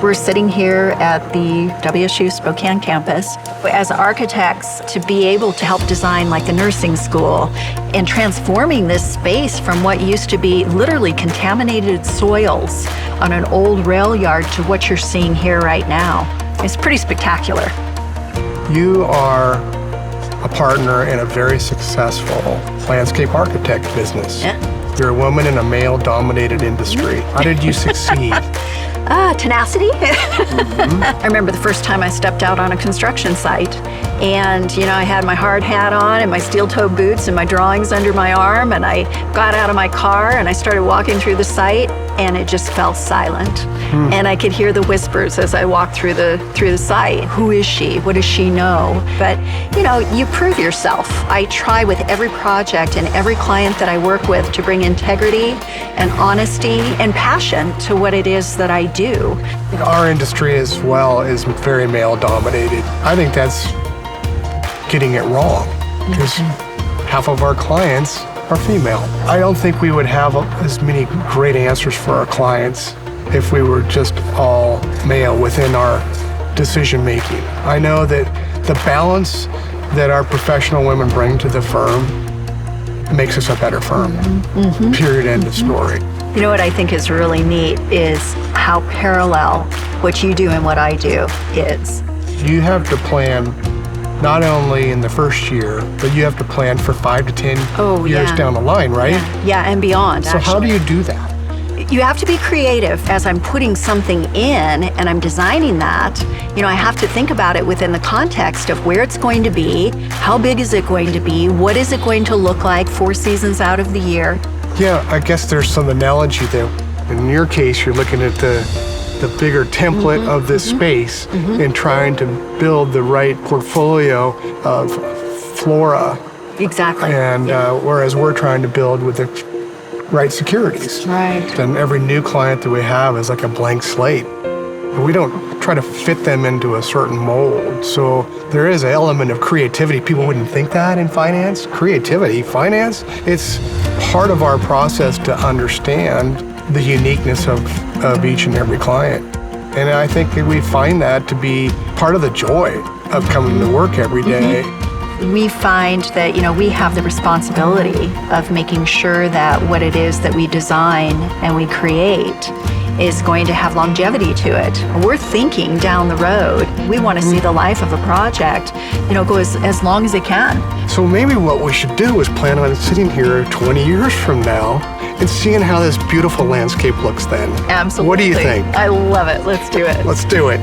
We're sitting here at the WSU Spokane campus. As architects, to be able to help design like the nursing school and transforming this space from what used to be literally contaminated soils on an old rail yard to what you're seeing here right now. It's pretty spectacular. You are a partner in a very successful landscape architect business. Yeah. You're a woman in a male-dominated industry. How did you succeed? Tenacity. I remember the first time I stepped out on a construction site, and I had my hard hat on and my steel-toed boots and my drawings under my arm, and I got out of my car and I started walking through the site, and it just fell silent. And I could hear the whispers as I walked through the site. Who is she? What does she know? But you prove yourself. I try with every project and every client that I work with to bring integrity and honesty and passion to what it is that I do. Our industry as well is very male-dominated. I think that's getting it wrong, because half of our clients are female. I don't think we would have as many great answers for our clients if we were just all male within our decision-making. I know that the balance that our professional women bring to the firm makes us a better firm. Period, end of story. You know what I think is really neat is how parallel what you do and what I do is. You have to plan not only in the first year, but you have to plan for 5 to 10 years down the line, right? Yeah, and beyond. So how do you do that? You have to be creative. As I'm putting something in and I'm designing that, I have to think about it within the context of where it's going to be, how big is it going to be, what is it going to look like 4 seasons out of the year. Yeah, I guess there's some analogy there. In your case, you're looking at the bigger template of this space and trying to build the right portfolio of flora. Exactly. And whereas we're trying to build with the right securities. Right. Then every new client that we have is like a blank slate. We don't try to fit them into a certain mold. So there is an element of creativity. People wouldn't think that in finance. Creativity, finance, it's part of our process to understand the uniqueness of each and every client. And I think that we find that to be part of the joy of coming to work every day. We find that, we have the responsibility of making sure that what it is that we design and we create is going to have longevity to it. We're thinking down the road. We want to see the life of a project, go as long as it can. So maybe what we should do is plan on sitting here 20 years from now and seeing how this beautiful landscape looks then. Absolutely. What do you think? I love it. Let's do it. Let's do it.